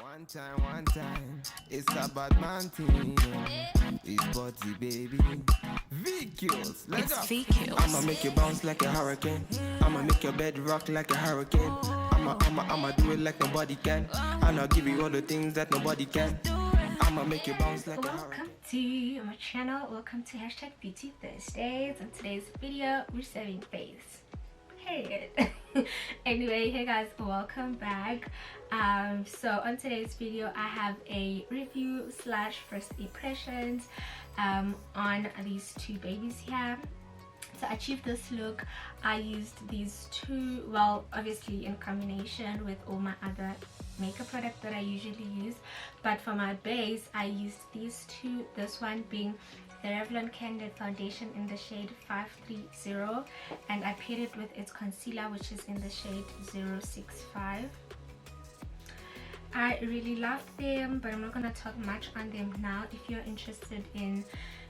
One time, it's a bad man thing. It's body, baby. VQs, let's go. VQs. I'ma make you bounce like a hurricane. I'ma make your bed rock like a hurricane. I'ma do it like nobody can. And I'll give you all the things that nobody can. I'ma make you bounce like a hurricane. Welcome to my channel. Welcome to #Beauty Thursdays. In today's video, we're serving face. Period. Anyway, hey guys, welcome back. So on today's video, I have a review slash first impressions on these two babies here. To achieve this look, I used these two, well, obviously in combination with all my other makeup products that I usually use, but for my base I used these two, this one being the Revlon Candid Foundation in the shade 530, and I paired it with its concealer, which is in the shade 065. I really love them, but I'm not going to talk much on them now. If you're interested in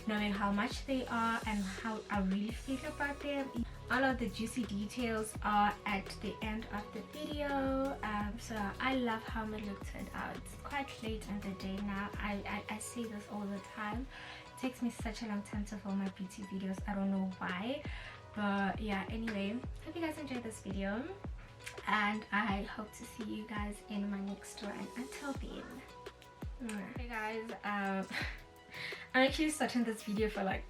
knowing how much they are and how I really feel about them, all of the juicy details are at the end of the video. So I love how my look turned out. It's quite late in the day now. I say this all the time. It takes me such a long time to film my beauty videos. I don't know why, but yeah, anyway, hope you guys enjoyed this video, and I hope to see you guys in my next one. Until then, hey guys, I'm actually starting this video for like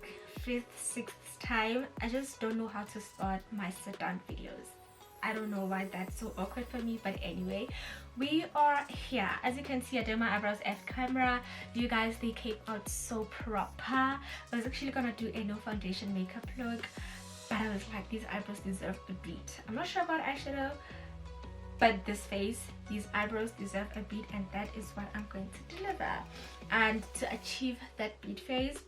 5th, 6th time. I just don't know how to start my sit down videos. I don't know why that's so awkward for me, but anyway, we are here. As you can see, I did my eyebrows off camera. You guys, they came out so proper. I was actually gonna do a no foundation makeup look, but I was like, these eyebrows deserve a beat. I'm not sure about eyeshadow, but this face, these eyebrows deserve a beat, and that is what I'm going to deliver. And to achieve that beat face,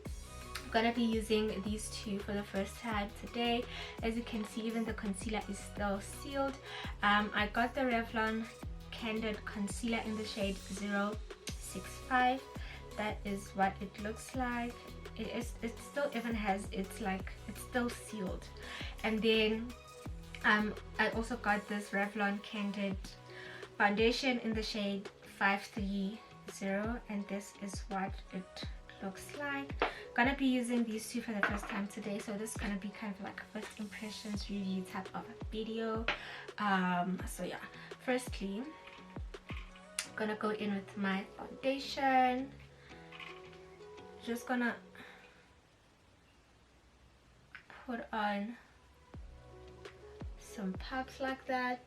I'm gonna be using these two for the first time today. As you can see, even the concealer is still sealed. I got the Revlon Candid Concealer in the shade 065. That is what it looks like. It still even has, it's still sealed. And then I also got this Revlon Candid Foundation in the shade 530, and this is what it looks like. Gonna be using these two for the first time today, so this is gonna be kind of like a first impressions review type of a video. So yeah, firstly, I'm gonna go in with my foundation. Just gonna put on some pops like that.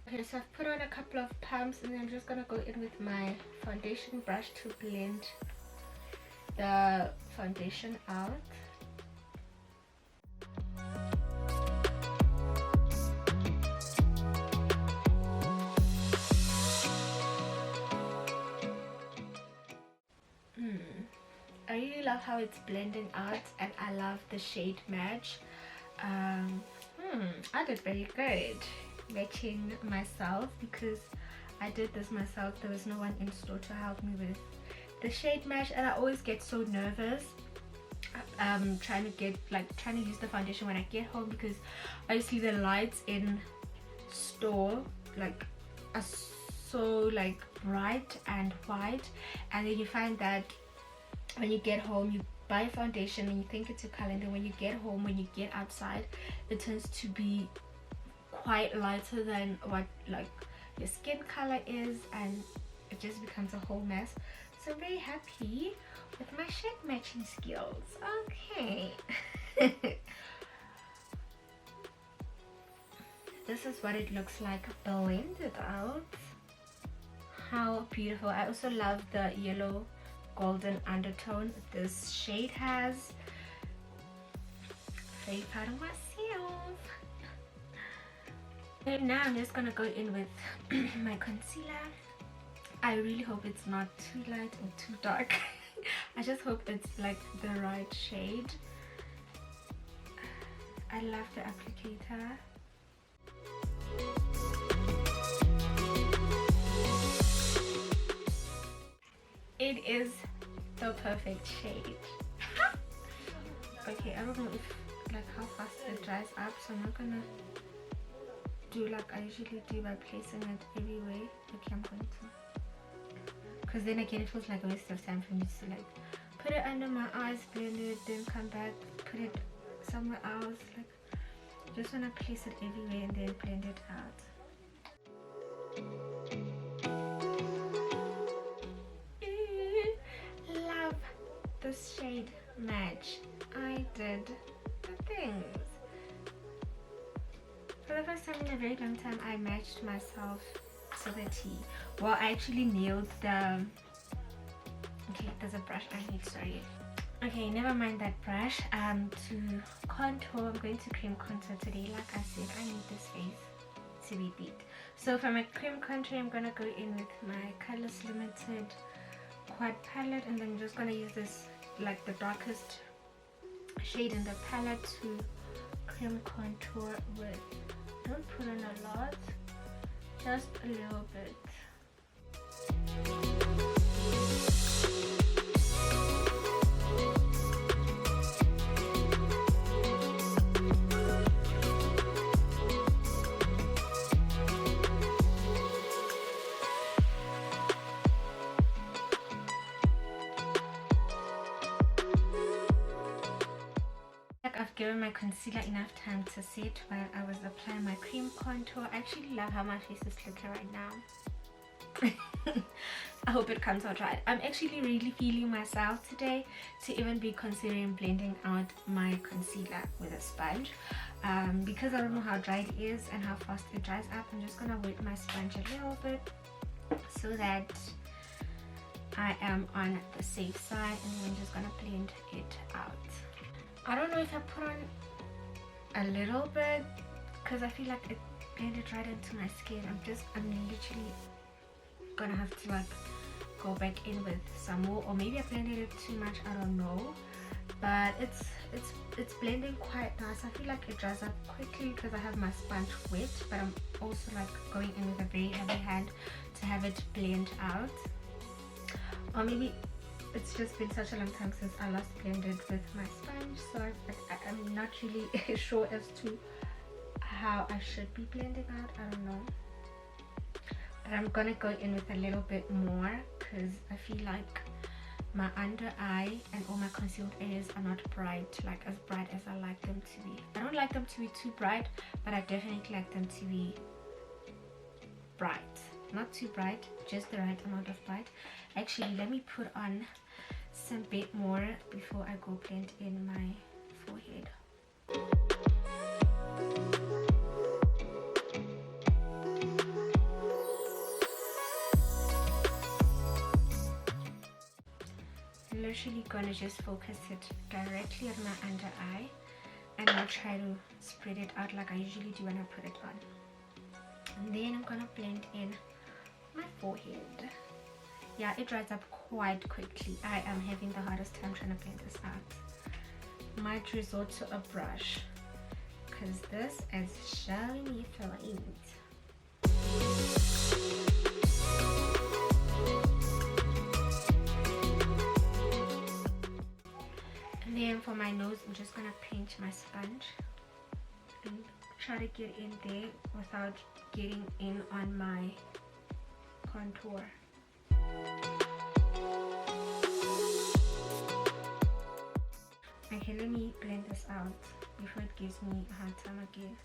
Okay, so I've put on a couple of pumps, and then I'm just gonna go in with my foundation brush to blend the foundation out. I really love how it's blending out, and I love the shade match. I did very good matching myself, because I did this myself. There was no one in store to help me with the shade match, and I always get so nervous trying to use the foundation when I get home, because obviously the lights in store are so bright and white, and then you find that when you get home, you buy a foundation and you think it's a color, and then when you get home, when you get outside, it tends to be quite lighter than what your skin color is, and it just becomes a whole mess. So I'm very happy with my shade matching skills. Okay. This is what it looks like blended out. How beautiful. I also love the yellow golden undertone this shade has. Very proud of myself. And now I'm just gonna go in with my concealer. I really hope it's not too light or too dark. I just hope it's like the right shade. I love the applicator. It is the perfect shade. Okay, I don't know if how fast it dries up, so I'm not gonna do like I usually do by placing it everywhere. Okay, I'm going to, because then again it feels like a waste of time for me to like put it under my eyes, blend it, then come back, put it somewhere else. Like, just want to place it everywhere and then blend it out. Love this shade match. I did the things. For the first time in a very long time, I matched myself to the T. Well, I actually nailed the... Okay, there's a brush I need, sorry. Okay, never mind that brush. To contour, I'm going to cream contour today. Like I said, I need this face to be beat. So for my cream contour, I'm gonna go in with my Colors Limited quad palette, and then I'm just gonna use this, like the darkest shade in the palette, to cream contour with. Don't put in a lot, just a little bit. I've given my concealer enough time to set while I was applying my cream contour. I actually love how my face is looking right now. I hope it comes out right. I'm actually really feeling myself today to even be considering blending out my concealer with a sponge. Because I don't know how dry it is and how fast it dries up, I'm just gonna wet my sponge a little bit so that I am on the safe side, and then I'm just gonna blend it out. I don't know if I put on a little bit because I feel like it blended right into my skin. I'm literally gonna have to like go back in with some more, or maybe I blended it too much, I don't know. But it's blending quite nice. I feel like it dries up quickly because I have my sponge wet, but I'm also like going in with a very heavy hand to have it blend out. Or maybe it's just been such a long time since I last blended with my sponge, so I'm not really sure as to how I should be blending out. I don't know, but I'm gonna go in with a little bit more because I feel like my under eye and all my concealed areas are not bright, like as bright as I like them to be. I don't like them to be too bright, but I definitely like them to be bright. Not too bright, just the right amount of bright. Actually, let me put on some bit more before I go blend in my forehead. I'm literally gonna just focus it directly on my under eye and not try to spread it out like I usually do when I put it on. And then I'm gonna blend in my forehead. Yeah, it dries up quite quickly. I am having the hardest time trying to blend this out. Might resort to a brush because this is showing me flames. And then for my nose, I'm just gonna pinch my sponge and try to get in there without getting in on my contour. Okay, let me blend this out before it gives me a hard time again.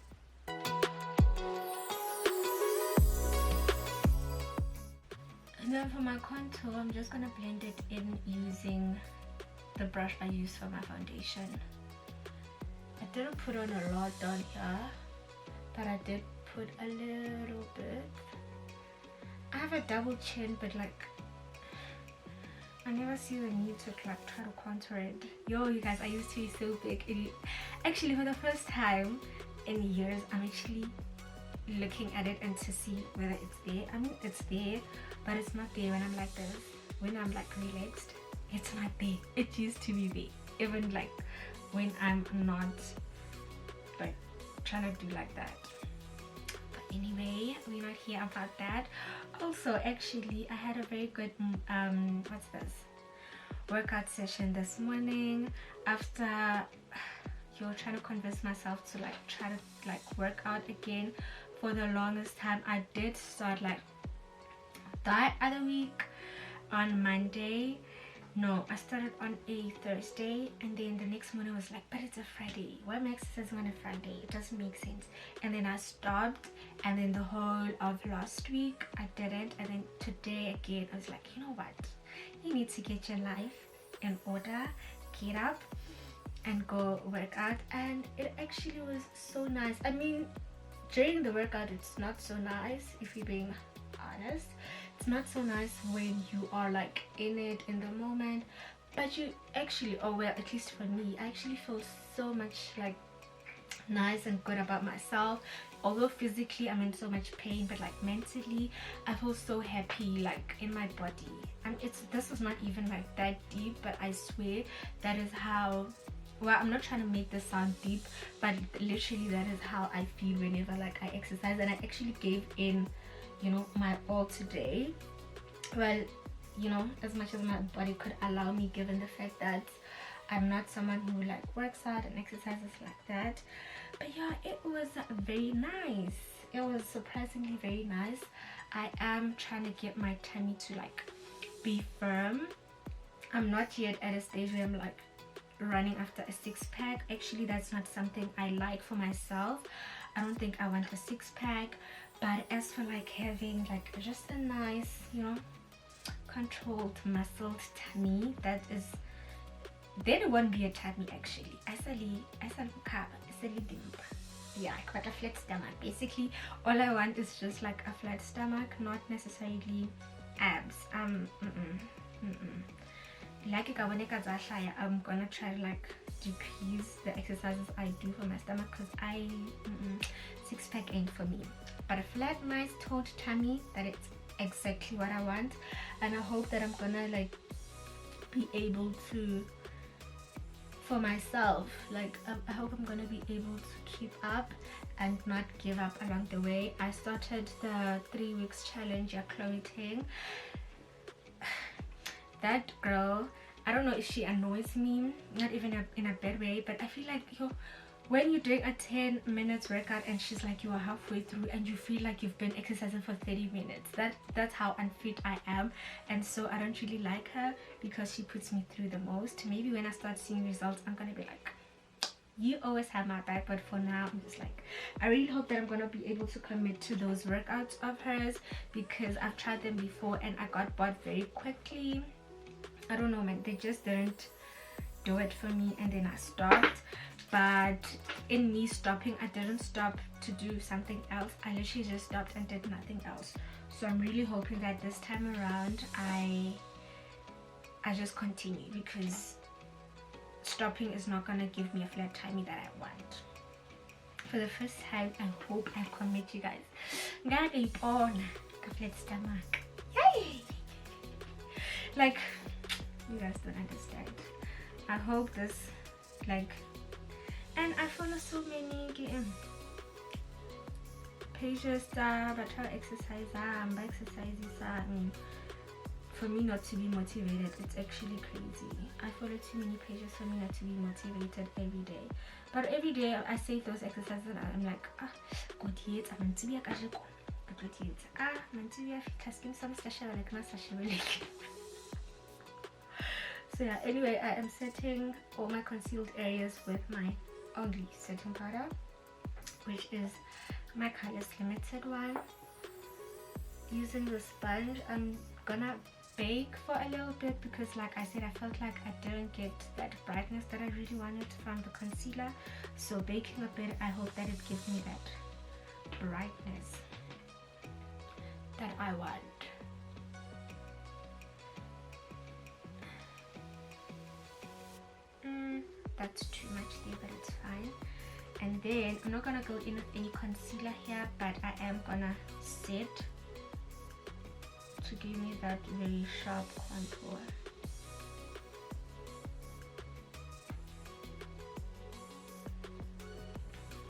And then for my contour, I'm just gonna blend it in using the brush I use for my foundation. I didn't put on a lot down here, but I did put a little bit. I have a double chin, but like I never see the need to like try to contour it. Yo, you guys, I used to be so big. Actually, for the first time in years, I'm actually looking at it and to see whether it's there. I mean, it's there, but it's not there when I'm like this. When I'm like relaxed, it's not there. It used to be there. Even like when I'm not like trying to do like that. But anyway, we're not here about that. Also, actually, I had a very good what's this, workout session this morning. After you're trying to convince myself to like try to like work out again for the longest time. I did start like that other week on Monday. No, I started on a Thursday, and then the next morning I was like, but it's a Friday. Why am I exercising on a Friday? It doesn't make sense. And then I stopped, and then the whole of last week I didn't, and then today again I was like, you know what? You need to get your life in order, get up and go work out. And it actually was so nice. I mean, during the workout it's not so nice, if you're being honest. It's not so nice when you are like in it in the moment, but you actually, oh well, at least for me, I actually feel so much like nice and good about myself. Although physically I'm in so much pain, but like mentally I feel so happy like in my body. And this is not even like that deep, but I swear that is how, well, I'm not trying to make this sound deep, but literally that is how I feel whenever like I exercise. And I actually gave in, you know, my all today. Well, you know, as much as my body could allow me, given the fact that I'm not someone who like works out and exercises like that. But yeah, it was very nice. It was surprisingly very nice. I am trying to get my tummy to like be firm. I'm not yet at a stage where I'm like running after a six-pack. Actually, that's not something I like for myself. I don't think I want a six-pack. But as for like having like just a nice, you know, controlled muscled tummy, that is, then it won't be a tummy actually. Yeah, I got a flat stomach. Basically all I want is just like a flat stomach, not necessarily abs. Like I'm gonna try to like decrease the exercises I do for my stomach, because six-pack ain't for me. But a flat, nice toned tummy, that is exactly what I want. And I hope that I'm gonna like be able to, for myself, like I hope I'm gonna be able to keep up and not give up along the way. I started the 3 weeks challenge at Chloe Ting. That girl, I don't know if she annoys me, not even in a bad way, but I feel like when you're doing a 10 minutes workout and she's like, you are halfway through and you feel like you've been exercising for 30 minutes. That's how unfit I am. And so I don't really like her, because she puts me through the most. Maybe when I start seeing results, I'm gonna be like, you always have my back. But for now, I'm just like, I really hope that I'm gonna be able to commit to those workouts of hers, because I've tried them before and I got bored very quickly. I don't know, man, they just didn't do it for me, and then I stopped. But in me stopping, I didn't stop to do something else. I literally just stopped and did nothing else. So I'm really hoping that this time around I just continue, because stopping is not gonna give me a flat tummy that I want. For the first time, I hope I commit, you guys. Ngaka ipona ka flat stomach. Yay! Like, you guys don't understand. I hope this, like, and I follow so many pages that try to exercise, for me not to be motivated. It's actually crazy. I follow too many pages for me not to be motivated every day. But every day I save those exercises and I'm like, good yet, I'm going to be a kajiko. Good yet, I'm to be a tasking some session like my session. So yeah, anyway, I am setting all my concealed areas with my only setting powder, which is my Colors Limited one. Using the sponge, I'm gonna bake for a little bit, because like I said, I felt like I didn't get that brightness that I really wanted from the concealer. So baking a bit, I hope that it gives me that brightness that I want. That's too much there, but it's fine. And then I'm not gonna go in with any concealer here, but I am gonna set to give me that very sharp contour.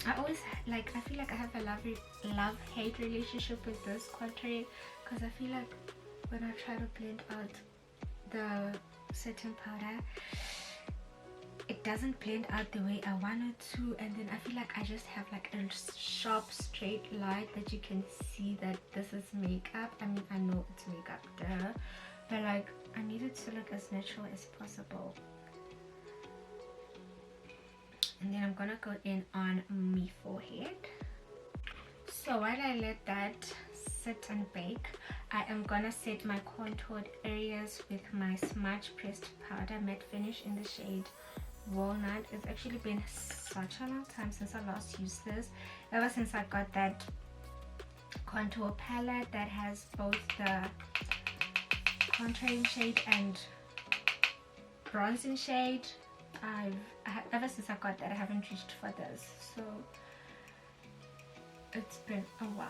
I always like, I feel like I have a love-hate relationship with this contour, because I feel like when I try to blend out the setting powder, it doesn't blend out the way I want it to, and then I feel like I just have like a sharp straight line that you can see that this is makeup. I mean, I know it's makeup, duh, but like I need it to look as natural as possible. And then I'm gonna go in on my forehead. So while I let that sit and bake, I am gonna set my contoured areas with my smudge pressed powder matte finish in the shade Walnut. It's actually been such a long time since I last used this, ever since I got that contour palette that has both the contouring shade and bronzing shade. Ever since I got that, I haven't reached for this, so it's been a while.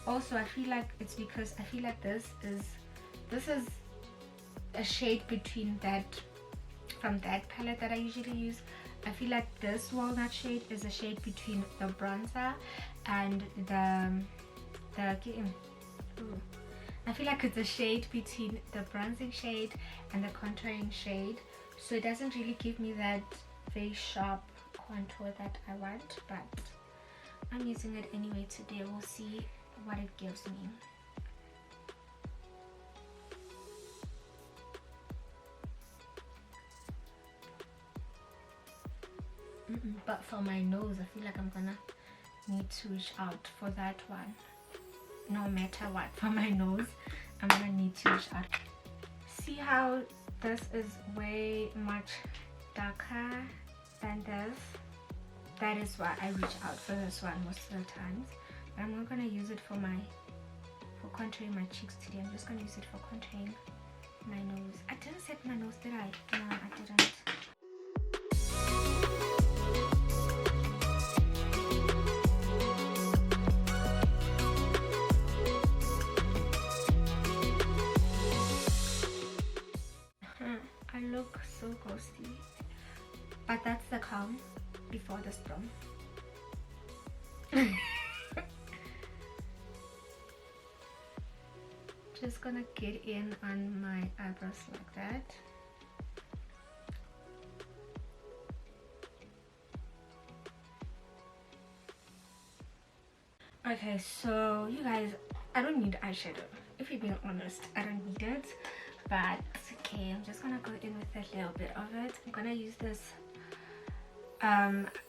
Also, I feel like it's because I feel like this is a shade between that, from that palette that I usually use. I feel like this walnut shade is a shade between the bronzer and I feel like it's a shade between the bronzing shade and the contouring shade, so it doesn't really give me that very sharp contour that I want, but I'm using it anyway today. We'll see what it gives me. But for my nose, I feel like I'm gonna need to reach out for that one. No matter what, for my nose, I'm gonna need to reach out. See how this is way much darker than this? That is why I reach out for this one most of the times. But I'm not gonna use it for contouring my cheeks today. I'm just gonna use it for contouring my nose. I didn't set my nose, did I? No, I didn't. I look so ghosty, but that's the calm before the storm. Just gonna get in on my eyebrows like that. Okay, so you guys, I don't need eyeshadow. If you're being honest, I don't need it, but okay, I'm just gonna go in with a little bit of it. I'm gonna use this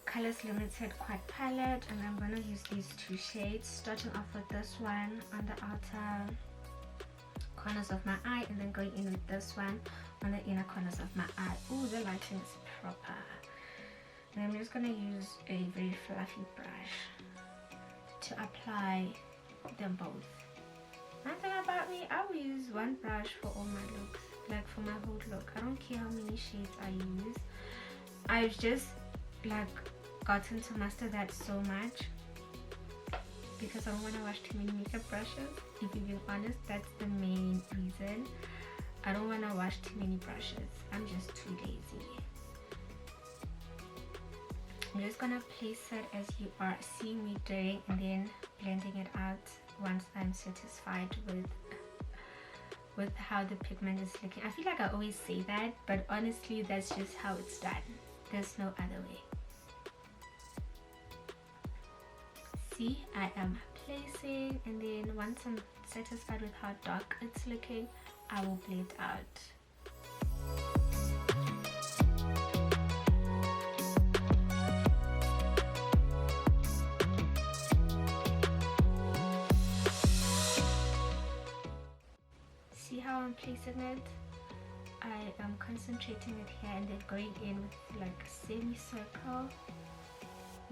Colors Limited Quad palette, and I'm gonna use these two shades, starting off with this one on the outer corners of my eye, and then going in with this one on the inner corners of my eye. Oh, the lighting is proper. And I'm just gonna use a very fluffy brush to apply them both. One thing about me, I will use one brush for all my looks, like for my whole look. I don't care how many shades I use. I've just like gotten to master that so much because I don't want to wash too many makeup brushes. If you're being honest, that's the main reason. I don't want to wash too many brushes. I'm just too lazy. I'm just gonna place it as you are seeing me doing, and then blending it out once I'm satisfied with how the pigment is looking. I feel like I always say that, but honestly that's just how it's done. There's no other way. See, I am placing, and then once I'm satisfied with how dark it's looking, I will blend out. See how I'm placing it? I am concentrating it here and then going in with like a semicircle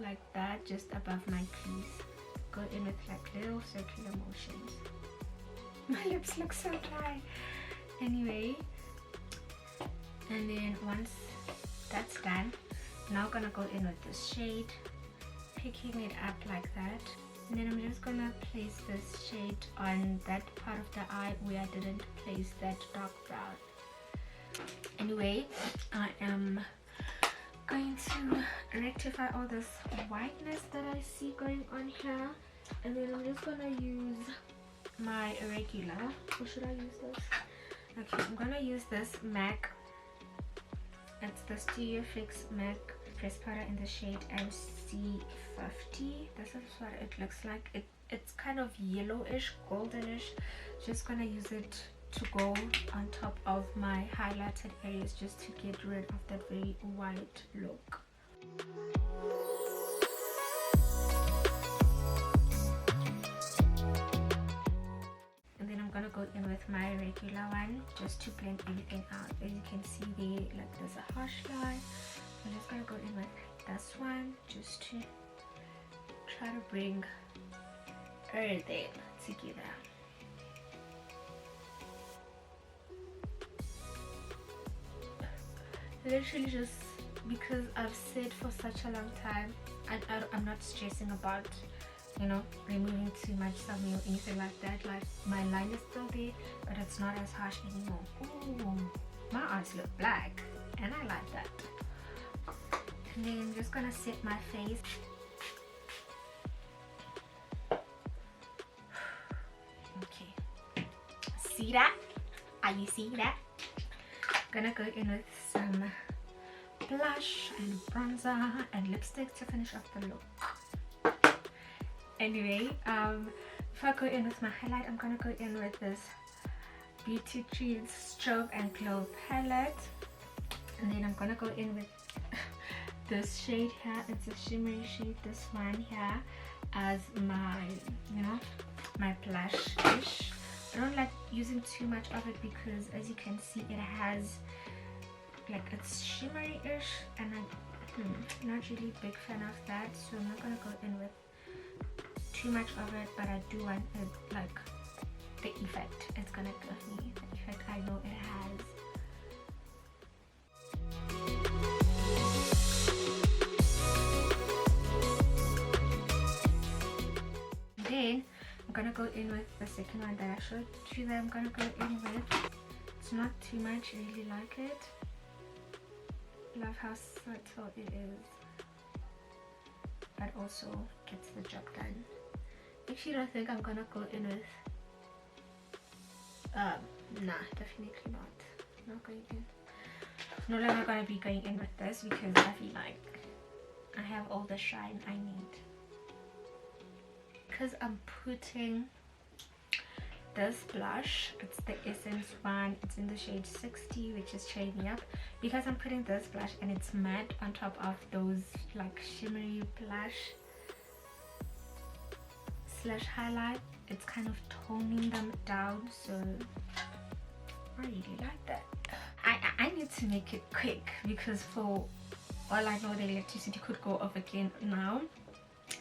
like that, just above my crease. Go in with like little circular motions. My lips look so dry. Anyway, and then once that's done, now gonna go in with this shade, picking it up like that, and then I'm just gonna place this shade on that part of the eye where I didn't place that dark brown. Anyway, I am going to rectify all this whiteness that I see going on here, and then I'm just gonna use my regular, or should I use this? Okay, I'm gonna use this MAC It's the Studio Fix MAC press powder in the shade MC50. This is what it looks like. It's kind of yellowish, goldenish. Just gonna use it to go on top of my highlighted areas just to get rid of that very white look. And then I'm gonna go in with my regular one just to blend everything out. As you can see there, like there's a harsh line. I'm just gonna go in with this one just to try to bring everything together. Literally just because I've said for such a long time, I'm not stressing about, you know, removing too much something or anything like that. Like my line is still there, but it's not as harsh anymore. Ooh, my eyes look black and I like that. And then I'm just gonna set my face. Okay, see that? Are you seeing that? Gonna go in with some blush and bronzer and lipstick to finish off the look. Anyway, before I go in with my highlight, I'm gonna go in with this Beauty Treats Strobe and Glow palette, and then I'm gonna go in with this shade here. It's a shimmery shade, this one here, as my, you know, my blush-ish. I don't like using too much of it because, as you can see, it has like it's shimmery-ish, and I'm not really a big fan of that, so I'm not gonna go in with too much of it, but I do want it, like the effect it's gonna give me, the effect I know it has. Then I'm gonna go in with the second one that I showed you that I'm gonna go in with. It's not too much, I really like it. Love how subtle it is, but also gets the job done. Actually, I think I'm gonna go in with nah, definitely not going in. No longer gonna be going in with this because I feel like I have all the shine I need. Because I'm putting this blush, it's the Essence one, it's in the shade 60, which is Shade Me Up. Because I'm putting this blush and it's matte on top of those like shimmery blush slash highlight, it's kind of toning them down, so I really like that. I need to make it quick because for all I know the electricity could go off again now.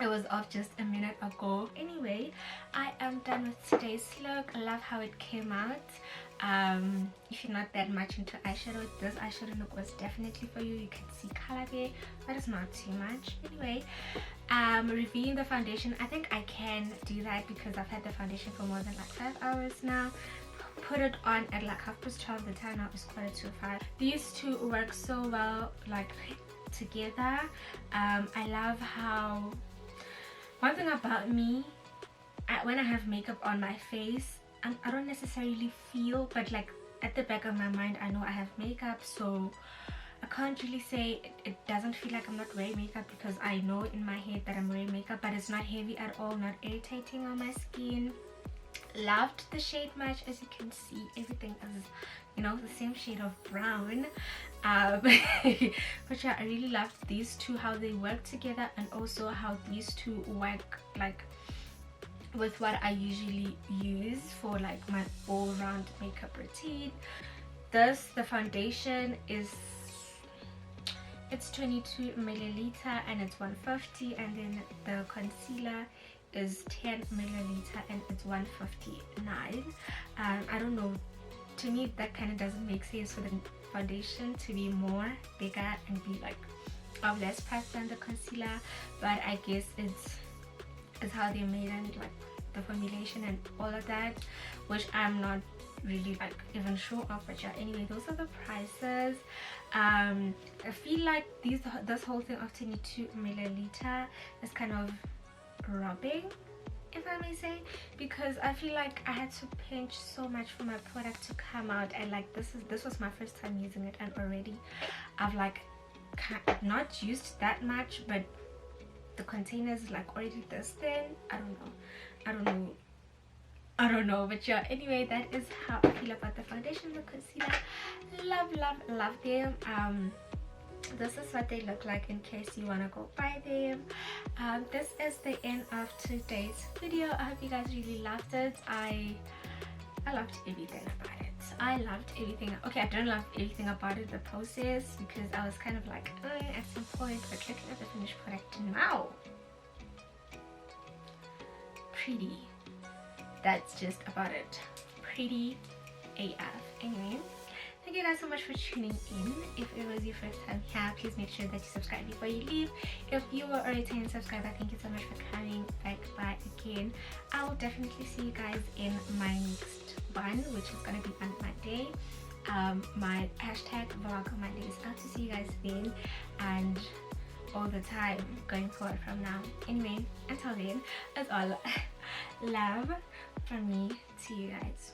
It was off just a minute ago. Anyway, I am done with today's look. I love how it came out. If you're not that much into eyeshadow, this eyeshadow look was definitely for you. You can see color there, but it's not too much. Anyway, reviewing the foundation, I think I can do that because I've had the foundation for more than like 5 hours now. Put it on at like 12:30. The time now is 5:45. These two work so well like together. I love how, one thing about me, when I have makeup on my face, I don't necessarily feel, but like at the back of my mind I know I have makeup, so I can't really say it doesn't feel like I'm not wearing makeup because I know in my head that I'm wearing makeup, but it's not heavy at all, not irritating on my skin. Loved the shade match. As you can see, everything is, you know, the same shade of brown. But yeah, I really loved these two, how they work together, and also how these two work like with what I usually use for like my all-round makeup routine. The foundation is, it's 22 milliliter and it's 150, and then the concealer is 10 milliliter and it's 159. I don't know, to me that kind of doesn't make sense for the foundation to be more bigger and be like of less price than the concealer, but I guess it's how they made it, like the formulation and all of that, which I'm not really like even sure of. But yeah, anyway, those are the prices. I feel like this whole thing of 22 milliliter is kind of robbing, if I may say, because I feel like I had to pinch so much for my product to come out, and like this was my first time using it, and already I've like not used that much, but the container is like already this thin. I don't know, but yeah, anyway, that is how I feel about the foundation, the concealer. Love them. This is what they look like in case you want to go buy them. This is the end of today's video. I hope you guys really loved it. I loved everything about it. I loved everything. Okay, I don't love everything about it, the process, because I was kind of like at some point, but looking at the finished product now, pretty. That's just about it. Pretty AF. Anyway, thank you guys so much for tuning in. If it was your first time here, please make sure that you subscribe before you leave. If you were a returning subscriber, thank you so much for coming back by again. I will definitely see you guys in my next one, which is gonna be on Monday. My hashtag vlog on Monday is out to see you guys then, and all the time going forward from now. Anyway, until then, as all love from me to you guys.